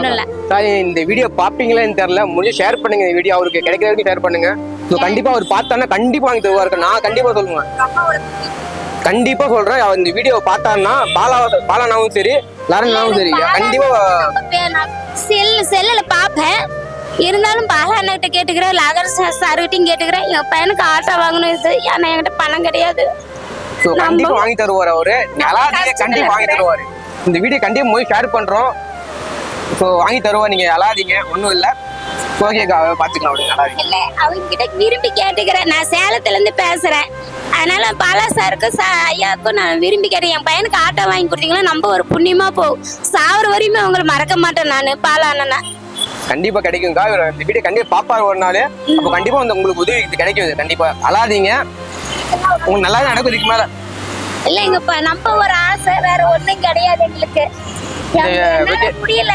ஒண்ணும் இல்ல. இந்த வீடியோ பாப்பீங்களான்னு தெரியல, முடிஞ்சு ஷேர் பண்ணுங்க. இந்த வீடியோ அவருக்கு கிடைக்கிற வரைக்கும் ஷேர் பண்ணுங்க. ஸோ கண்டிப்பா அவர் பார்த்தாருன்னா கண்டிப்பா வாங்கி தருவாரு. நான் கண்டிப்பா சொல்லுவேன், கண்டிப்பா சொல்றேன். அவர் இந்த வீடியோ பார்த்தாருன்னா பாலானாவும் சரி லரனாவும் சரி கண்டிப்பா செல்லுல பாப்பேன். இருந்தாலும் பாலா அண்ணகிட்ட கேட்டுக்கிறேன், லகர் சார்கிட்டையும் கேட்டுக்கிறேன். என் பையனுக்கு ஆட்டோ வாங்கணும், இது ஏன்னா என்கிட்ட பணம் கிடையாது. ஸோ கண்டிப்பா வாங்கி தருவார் அவரு. அழாதீங்க, கண்டிப்பா வாங்கி தருவாரு. இந்த வீடியோ கண்டிப்பா போய் ஷேர் பண்றோம். ஸோ வாங்கி தருவா, நீங்க அழாதீங்க, ஒன்றும் இல்லை. ஓகேக்கா, பாத்துக்கலாம். அப்படி அழாதீங்க. இல்ல அவங்க கிட்ட விரும்பி கேட்டுக்கிறேன். நான் சேலத்துல இருந்து பேசுறேன். அதனால பாலா சாருக்கு ஐயாவுக்கும் நான் விரும்பி கேட்டேன். என் பையனுக்கு ஆட்டோ வாங்கி கொடுத்தீங்கன்னா நம்ம ஒரு புண்ணியமா போகும். சாவர வரையுமே அவங்களை மறக்க மாட்டேன் நான். பாலா அண்ணனா கண்டிப்பா கிடைக்கும்க்கா. இந்த வீடியோ கண்டிப்பா பாப்பாரு ஒரு நாள். அப்போ கண்டிப்பா வந்து உங்களுக்கு உதவி கிடைக்கும். கண்டிப்பா அழாதீங்க, உங்களுக்கு நல்லா நடக்கும் இதுக்கு மேல. இல்லைங்கப்பா, நம்ம ஒரு ஆசை, வேற ஒண்ணும் கிடையாது எங்களுக்கு. முடியல.